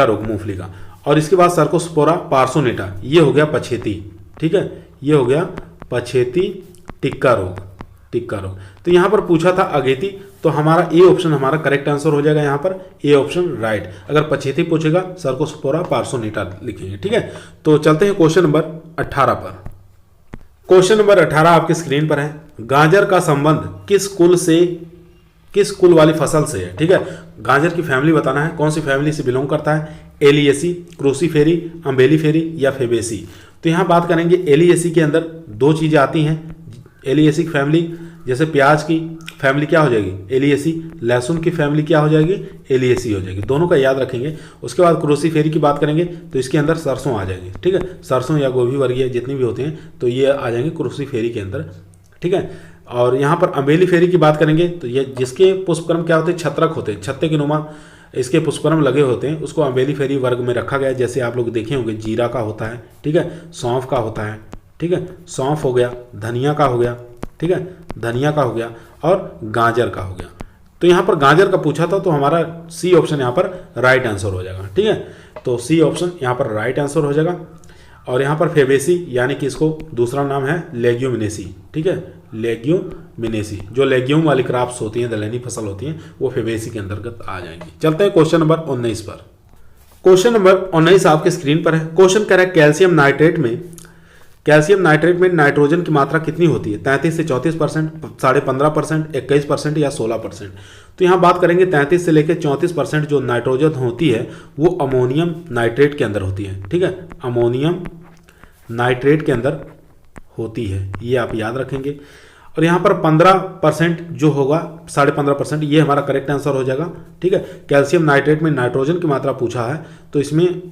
रोग मूंगफली का। और इसके बाद सर्कोस्पोरा पार्सोनेटा, ये हो गया पछेती, ठीक है, ये हो गया पछेती टिक्का रोग। तो यहाँ पर पूछा था अगेती, तो हमारा ए ऑप्शन हमारा करेक्ट आंसर हो जाएगा, यहाँ पर ए ऑप्शन राइट। अगर पछेती पूछेगा सर्कोस्पोरा पार्सोनेटा लिखेंगे, ठीक है। तो चलते हैं क्वेश्चन नंबर 18 पर। क्वेश्चन नंबर 18 आपकी स्क्रीन पर है। गाजर का संबंध किस किस कुल वाली फसल से है, ठीक है। गाजर की फैमिली बताना है, कौन सी फैमिली से बिलोंग करता है, एलियेसी, क्रूसीफेरी, अम्बेलीफेरी या फेबेसी। तो यहाँ बात करेंगे एलियेसी के अंदर दो चीज़ें आती हैं। एलियेसी की फैमिली, जैसे प्याज की फैमिली क्या हो जाएगी, एलियेसी, लहसुन की फैमिली क्या हो जाएगी, एलियेसी हो जाएगी, दोनों का याद रखेंगे। उसके बाद क्रूसीफेरी की बात करेंगे तो इसके अंदर सरसों आ जाएंगे, ठीक है। सरसों या गोभी वर्गीय जितनी भी होते हैं तो ये आ जाएंगे क्रूसीफेरी के अंदर, ठीक है। और यहाँ पर अम्बेलीफेरी की बात करेंगे तो ये जिसके पुष्पक्रम क्या होते हैं, छत्रक होते हैं, छत्ते के नुमा इसके पुष्पक्रम लगे होते हैं, उसको अम्बेलीफेरी वर्ग में रखा गया है। जैसे आप लोग देखे होंगे जीरा का होता है, ठीक है, सौंफ का होता है, ठीक है, सौंफ हो गया, धनिया का हो गया, ठीक है, धनिया का हो गया और गाजर का हो गया। तो यहाँ पर गाजर का पूछा था तो हमारा सी ऑप्शन यहाँ पर राइट आंसर हो जाएगा, ठीक है। तो सी ऑप्शन यहाँ पर राइट आंसर हो जाएगा। और यहाँ पर फेबेसी यानी कि इसको दूसरा नाम है लेग्यूमिनेसी, ठीक है, लेग्यूमिनेसी। जो लेग्यूम वाली क्रॉप्स होती हैं, दलहनी फसल होती हैं, वो फेबेसी के अंतर्गत आ जाएंगी। चलते हैं क्वेश्चन नंबर 19 पर। क्वेश्चन नंबर 19 आपके स्क्रीन पर है। क्वेश्चन कह रहा है कैल्शियम नाइट्रेट में नाइट्रोजन की मात्रा कितनी होती है, 33 से 34%, 15.5%, 21% या 16%। तो यहाँ बात करेंगे 33 से लेकर 34% जो नाइट्रोजन होती है वो अमोनियम नाइट्रेट के अंदर होती है, ठीक है, अमोनियम नाइट्रेट के अंदर होती है, ये आप याद रखेंगे। और यहाँ पर 15% जो होगा, 15.5%, ये हमारा करेक्ट आंसर हो जाएगा, ठीक है। कैल्शियम नाइट्रेट में नाइट्रोजन की मात्रा पूछा है तो इसमें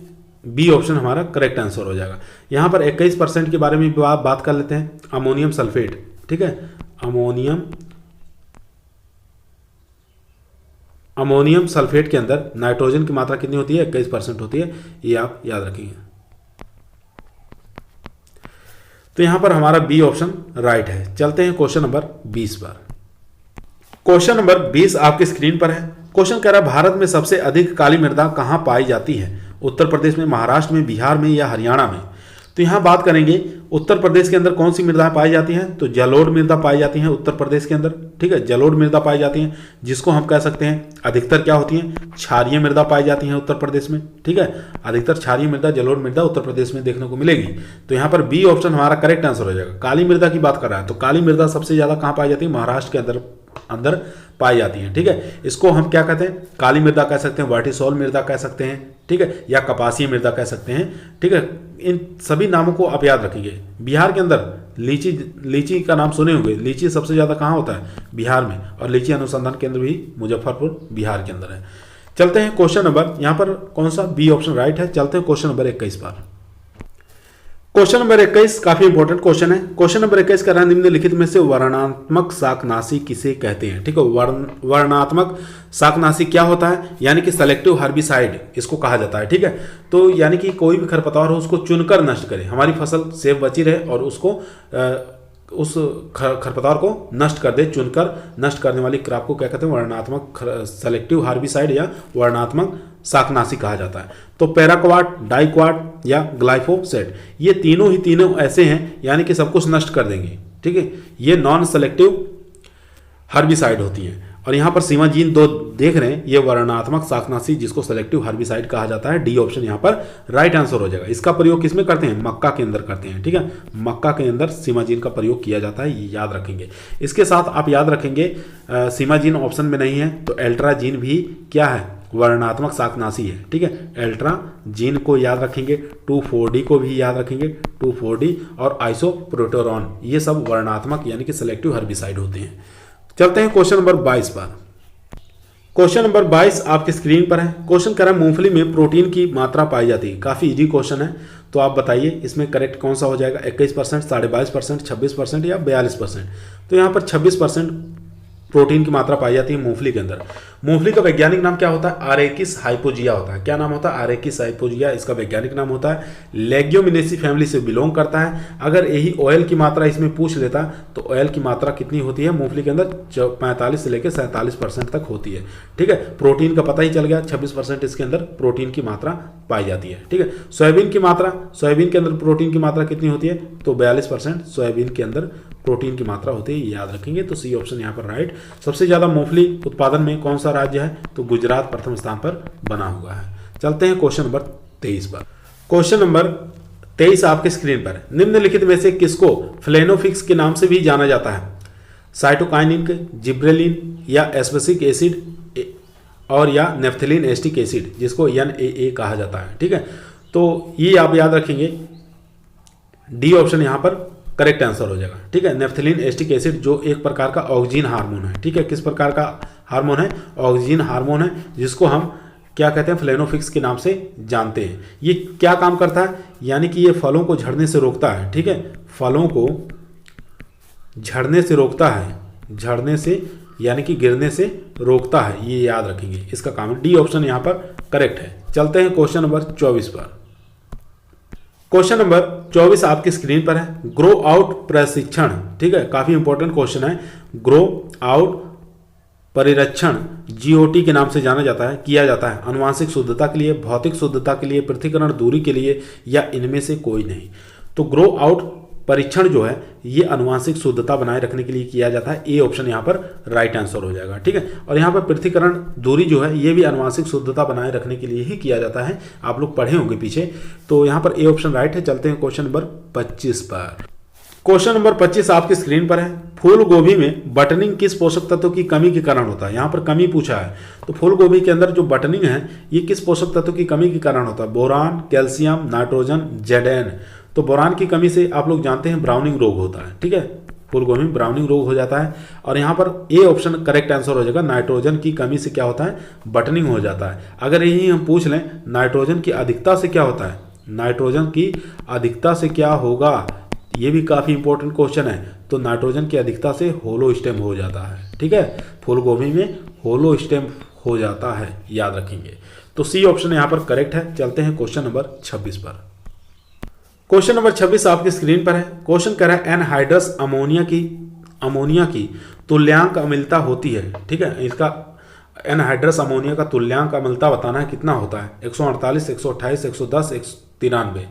बी ऑप्शन हमारा करेक्ट आंसर हो जाएगा। यहाँ पर 21% के बारे में भी आप बात कर लेते हैं, अमोनियम सल्फेट, ठीक है, अमोनियम सल्फेट के अंदर नाइट्रोजन की मात्रा कितनी होती है, 21% होती है, ये आप याद रखेंगे। तो यहां पर हमारा बी ऑप्शन राइट है। चलते हैं क्वेश्चन नंबर 20 पर। क्वेश्चन नंबर 20 आपकी स्क्रीन पर है। क्वेश्चन कह रहा है भारत में सबसे अधिक काली मृदा कहां पाई जाती है, उत्तर प्रदेश में, महाराष्ट्र में, बिहार में या हरियाणा में। तो यहां बात करेंगे उत्तर प्रदेश के अंदर कौन सी मृदा पाई जाती हैं, तो जलोढ़ मृदा पाई जाती हैं उत्तर प्रदेश के अंदर, ठीक है, जलोढ़ मृदा पाई जाती हैं, जिसको हम कह सकते हैं अधिकतर क्या होती हैं, क्षारीय मृदा पाई जाती हैं उत्तर प्रदेश में, ठीक है, अधिकतर क्षारीय मृदा, जलोढ़ मृदा उत्तर प्रदेश में देखने को मिलेगी। तो यहाँ पर बी ऑप्शन हमारा करेक्ट आंसर हो जाएगा। काली मृदा की बात कर रहा है तो काली मृदा सबसे ज्यादा कहाँ पाई जाती है, महाराष्ट्र के अंदर पाई जाती है, ठीक है। इसको हम क्या कहते हैं, काली मृदा कह सकते हैं, वर्टिसोल मृदा कह सकते हैं, ठीक है, या कपासीय मृदा कह सकते हैं, ठीक है। इन सभी नामों को आप याद रखेंगे। बिहार के अंदर लीची का नाम सुने होंगे, लीची सबसे ज्यादा कहाँ होता है, बिहार में, और लीची अनुसंधान केंद्र भी मुजफ्फरपुर बिहार के अंदर है। चलते हैं क्वेश्चन नंबर, यहाँ पर कौन सा, बी ऑप्शन राइट है। चलते हैं क्वेश्चन नंबर 21 पर। क्वेश्चन नंबर 21 काफी इंपॉर्टेंट क्वेश्चन है। क्वेश्चन नंबर 21 कह रहा है निम्नलिखित में से वर्णात्मक शाकनाशी किसे कहते हैं, ठीक है। वर्णात्मक शाकनाशी क्या होता है, यानी कि सेलेक्टिव हर्बिसाइड इसको कहा जाता है, ठीक है। तो यानी कि कोई भी खरपतवार हो उसको चुनकर नष्ट करे, हमारी फसल सेफ बची रहे और उसको उस खरपतवार को नष्ट कर दे, चुनकर नष्ट करने वाली क्रॉप को क्या कहते हैं, वर्णात्मक सेलेक्टिव हार्बिसाइड या वर्णात्मक शाकनाशी कहा जाता है। तो पैराक्वाट, डाइक्वाट या ग्लाइफोसेट, ये तीनों ऐसे हैं यानी कि सब कुछ नष्ट कर देंगे, ठीक है। ये नॉन सेलेक्टिव हर्बिसाइड होती हैं। और यहाँ पर सीमाजीन 2 देख रहे हैं, ये वर्णात्मक शाकनाशी जिसको सेलेक्टिव हर्बिसाइड कहा जाता है। डी ऑप्शन यहाँ पर राइट आंसर हो जाएगा। इसका प्रयोग किसमें करते हैं, मक्का के अंदर करते हैं, ठीक है, मक्का के अंदर सीमाजीन का प्रयोग किया जाता है, ये याद रखेंगे। इसके साथ आप याद रखेंगे सीमाजीन ऑप्शन में नहीं है तो एल्ट्राजीन भी क्या है, वर्णात्मक शाकनाशी है, ठीक है। एल्ट्राजीन को याद रखेंगे, 2,4-D को भी याद रखेंगे, 2,4-D और आइसोप्रोटेरॉन, ये सब वर्णात्मक यानी कि सेलेक्टिव हर्बिसाइड होते हैं। चलते हैं क्वेश्चन नंबर 22 पर। क्वेश्चन नंबर 22 आपके स्क्रीन पर है। क्वेश्चन कह रहा है मूंगफली में प्रोटीन की मात्रा पाई जाती है। काफी इजी क्वेश्चन है, तो आप बताइए इसमें करेक्ट कौन सा हो जाएगा, 21%, 22.5%, 26% या 42%। तो यहाँ पर 26% प्रोटीन की मात्रा पाई जाती है मूंगफली के अंदर। मूंगफली का वैज्ञानिक नाम क्या होता है, आरेकिस हाइपोजिया होता है। क्या नाम होता है, आरेकिस हाइपोजिया इसका वैज्ञानिक नाम होता है। लेग्यूमिनेसी फैमिली से बिलोंग करता है। अगर यही ऑयल की मात्रा इसमें पूछ लेता तो ऑयल की मात्रा कितनी होती है मूंगफली के अंदर, 45 से लेकर 47% तक होती है, ठीक है। प्रोटीन का पता ही चल गया, 26% इसके अंदर प्रोटीन की मात्रा पाई जाती है, ठीक है। सोयाबीन की मात्रा, सोयाबीन के अंदर प्रोटीन की मात्रा कितनी होती है, तो 42% सोयाबीन के अंदर प्रोटीन की मात्रा होती है, याद रखेंगे। तो सी ऑप्शन यहाँ पर राइट। सबसे ज्यादा मूंगफली उत्पादन में कौन सा राज्य है, तो गुजरात प्रथम स्थान पर बना हुआ है। चलते हैं क्वेश्चन नंबर 23 पर। क्वेश्चन नंबर 23 आपके स्क्रीन पर है। निम्नलिखित में से किसको फ्लेनोफिक्स के नाम से भी जाना जाता है, साइटोकाइनिन, जिब्रेलिन, या एस्पेसिक एसिड और या नेफ्थलीन एस्टिक एसिड, जिसको NaA कहा जाता है। ठीक है, तो ये आप याद रखेंगे, डी ऑप्शन यहाँ पर करेक्ट आंसर हो जाएगा। ठीक है, नेफ्थलीन एस्टिक एसिड जो एक प्रकार का ऑक्सीजन हार्मोन है। ठीक है, किस प्रकार का हार्मोन है? ऑक्सीजन हार्मोन है, जिसको हम क्या कहते हैं? फ्लेनोफिक्स के नाम से जानते हैं। ये क्या काम करता है? यानी कि ये फलों को झड़ने से रोकता है। ठीक है, फलों को झड़ने से रोकता है, झड़ने से यानी कि गिरने से रोकता है, ये याद रखेंगे। इसका काम डी ऑप्शन यहाँ पर करेक्ट है। चलते हैं क्वेश्चन नंबर 24 पर। क्वेश्चन नंबर 24 आपकी स्क्रीन पर है, ग्रो आउट प्रशिक्षण। ठीक है, काफी इंपॉर्टेंट क्वेश्चन है। ग्रो आउट परिरक्षण GOT के नाम से जाना जाता है, किया जाता है आनुवांशिक शुद्धता के लिए, भौतिक शुद्धता के लिए, पृथक्करण दूरी के लिए, या इनमें से कोई नहीं। तो ग्रो आउट परीक्षण जो है ये आनुवांशिक शुद्धता बनाए रखने के लिए किया जाता है। ए ऑप्शन यहाँ पर राइट आंसर हो जाएगा। ठीक है, और यहाँ पर पृथक्करण दूरी जो है ये भी आनुवांशिक शुद्धता बनाए रखने के लिए ही किया जाता है। आप लोग पढ़े होंगे पीछे, तो यहाँ पर ए ऑप्शन राइट है। चलते हैं क्वेश्चन नंबर 25 पर। क्वेश्चन नंबर 25 आपकी स्क्रीन पर है, फूल गोभी में बटनिंग किस पोषक तत्व की कमी के कारण होता है? यहाँ पर कमी पूछा है, तो फूल गोभी के अंदर जो बटनिंग है ये किस पोषक तत्व की कमी के कारण होता है? Boron, calcium, nitrogen, Jayden. तो बोरान की कमी से आप लोग जानते हैं ब्राउनिंग रोग होता है। ठीक है, फूल गोभी में ब्राउनिंग रोग हो जाता है। और यहाँ पर ए ऑप्शन करेक्ट आंसर हो जाएगा। नाइट्रोजन की कमी से क्या होता है? बटनिंग हो जाता है। अगर यही हम पूछ लें नाइट्रोजन की अधिकता से क्या होता है? नाइट्रोजन की अधिकता से क्या होगा? ये भी काफ़ी इंपॉर्टेंट क्वेश्चन है। तो नाइट्रोजन की अधिकता से होलो स्टेम हो जाता है। ठीक है, फूल गोभी में होलो स्टेम हो जाता है, याद रखेंगे। तो सी ऑप्शन यहाँ पर करेक्ट है। चलते हैं क्वेश्चन नंबर 26 पर। क्वेश्चन नंबर 26 आपकी स्क्रीन पर है। क्वेश्चन कह रहा है एनहाइड्रस अमोनिया की तुल्यांक अम्लता होती है। ठीक है, इसका एनहाइड्रस अमोनिया का तुल्यांक अम्लता बताना है, कितना होता है? 148, 128, 110, 193।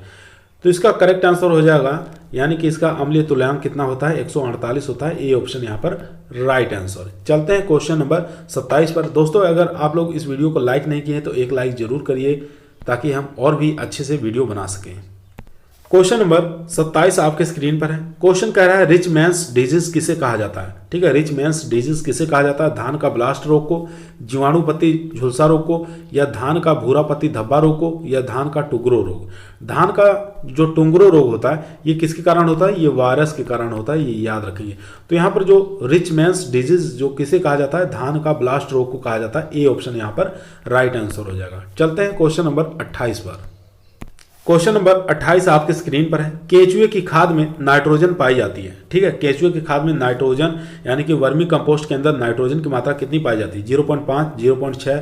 तो इसका करेक्ट आंसर हो जाएगा, यानी कि इसका अम्लीय तुल्यांक कितना होता है? 148 होता है। ए ऑप्शन यहाँ पर राइट आंसर। चलते हैं क्वेश्चन नंबर 27 पर। दोस्तों, अगर आप लोग इस वीडियो को लाइक नहीं किए हैं तो एक लाइक जरूर करिए, ताकि हम और भी अच्छे से वीडियो बना सकें। क्वेश्चन नंबर 27 आपके स्क्रीन पर है। क्वेश्चन कह रहा है रिच मैंस डिजीज किसे कहा जाता है? ठीक है, रिच मैंस डिजीज किसे कहा जाता है? धान का ब्लास्ट रोग को, जीवाणु पत्ती झुलसा रोग को, या धान का भूरा पत्ती धब्बा रोग को, या धान का टुगरो रोग। धान का जो टुंगरो रोग होता है ये किसके कारण होता है? ये वायरस के कारण होता है, ये याद रखिए। तो यहाँ पर जो रिच मैंस डिजीज जो किसे कहा जाता है? धान का ब्लास्ट रोग को कहा जाता है। ए ऑप्शन यहाँ पर राइट आंसर हो जाएगा। चलते हैं क्वेश्चन नंबर 28 पर। क्वेश्चन नंबर 28 आपके स्क्रीन पर है। केचुए की खाद में नाइट्रोजन पाई जाती है। ठीक है, केचुए की खाद में नाइट्रोजन यानी कि वर्मी कंपोस्ट के अंदर नाइट्रोजन की मात्रा कितनी पाई जाती है? 0.5, 0.6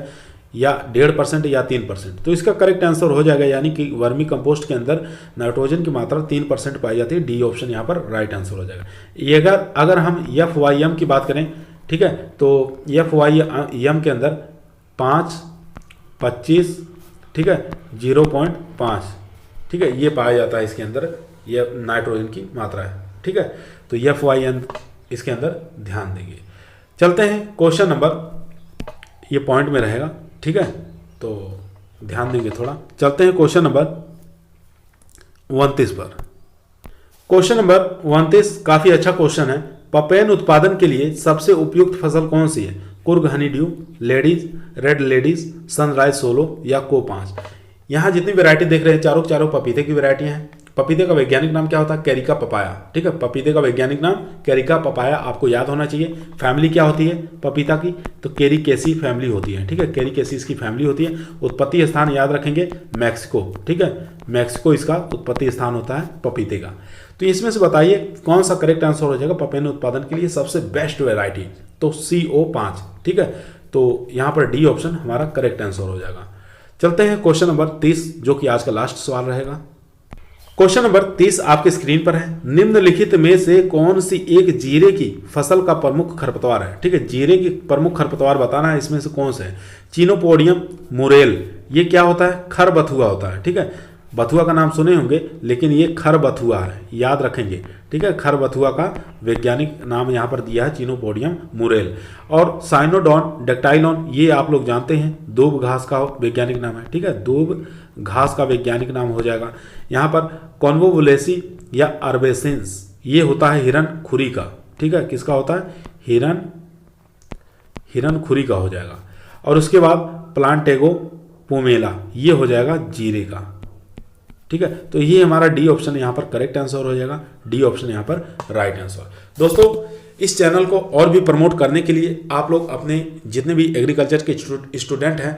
या 1.5% या 3%। तो इसका करेक्ट आंसर हो जाएगा, यानी कि वर्मी कंपोस्ट के अंदर नाइट्रोजन की मात्रा 3% पाई जाती है। डी ऑप्शन यहाँ पर राइट आंसर हो जाएगा। ये अगर हम FYM की बात करें, ठीक है, तो FYM के अंदर 5, 25, ठीक है, 0.5, ठीक है, ये पाया जाता है इसके अंदर, ये नाइट्रोजन की मात्रा है। ठीक है, तो FYM इसके अंदर ध्यान देंगे। चलते हैं क्वेश्चन नंबर, ये पॉइंट में रहेगा। ठीक है, तो ध्यान देंगे थोड़ा। चलते हैं क्वेश्चन नंबर 29 पर। क्वेश्चन नंबर 29 काफी अच्छा क्वेश्चन है। पपेन उत्पादन के लिए सबसे उपयुक्त फसल कौन सी है? Coorg Honey due, ladies, red ladies, sunrise solo, या को5। यहाँ जितनी वैरायटी देख रहे हैं चारों चारों पपीते की वैरायटियां हैं। पपीते का वैज्ञानिक नाम क्या होता है? Carica papaya. ठीक है, पपीते का वैज्ञानिक नाम कैरिका पपाया आपको याद होना चाहिए। फैमिली क्या होती है पपीता की? तो कैरिकेसी फैमिली होती है। ठीक है, कैरिकेसी इसकी फैमिली होती है। उत्पत्ति स्थान याद रखेंगे मैक्सिको। ठीक है, मैक्सिको इसका उत्पत्ति स्थान होता है पपीते का। तो इसमें से बताइए कौन सा करेक्ट आंसर हो जाएगा पपेन उत्पादन के लिए सबसे बेस्ट वैरायटी? तो CO5। ठीक है, तो यहाँ पर डी ऑप्शन हमारा करेक्ट आंसर हो जाएगा। चलते हैं क्वेश्चन नंबर 30, जो कि आज का लास्ट सवाल रहेगा। क्वेश्चन नंबर 30 आपके स्क्रीन पर है। निम्नलिखित में से कौन सी एक जीरे की फसल का प्रमुख खरपतवार है? ठीक है, जीरे की प्रमुख खरपतवार बताना है, इसमें से कौन से है? चिनोपोडियम मुरेल, ये क्या होता है? खरबथुआ होता है। ठीक है, बथुआ का नाम सुने होंगे, लेकिन ये खरबथुआ है, याद रखेंगे। ठीक है, खरबथुआ का वैज्ञानिक नाम यहाँ पर दिया है चिनोपोडियम मुरेल। और साइनोडॉन डेक्टाइलॉन, ये आप लोग जानते हैं, दूब घास का वैज्ञानिक नाम है। ठीक है, दूब घास का वैज्ञानिक नाम हो जाएगा। यहाँ पर कॉन्वोवुलेसी या अर्बेसेंस, ये होता है हिरन खुरी का। ठीक है, किसका होता है? हिरनखुरी का हो जाएगा। और उसके बाद प्लांटेगो पोमेला, ये हो जाएगा जीरे का। ठीक है, तो ये हमारा डी ऑप्शन यहाँ पर करेक्ट आंसर हो जाएगा। डी ऑप्शन यहाँ पर राइट आंसर। दोस्तों, इस चैनल को और भी प्रमोट करने के लिए आप लोग अपने जितने भी एग्रीकल्चर के स्टूडेंट हैं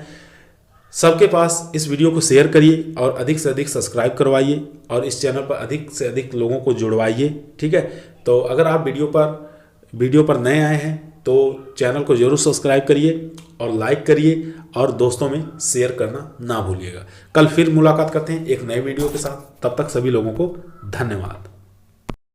सबके पास इस वीडियो को शेयर करिए और अधिक से अधिक सब्सक्राइब करवाइए और इस चैनल पर अधिक से अधिक लोगों को जुड़वाइए। ठीक है, तो अगर आप वीडियो पर नए आए हैं तो चैनल को जरूर सब्सक्राइब करिए और लाइक करिए और दोस्तों में शेयर करना ना भूलिएगा। कल फिर मुलाकात करते हैं एक नए वीडियो के साथ। तब तक सभी लोगों को धन्यवाद।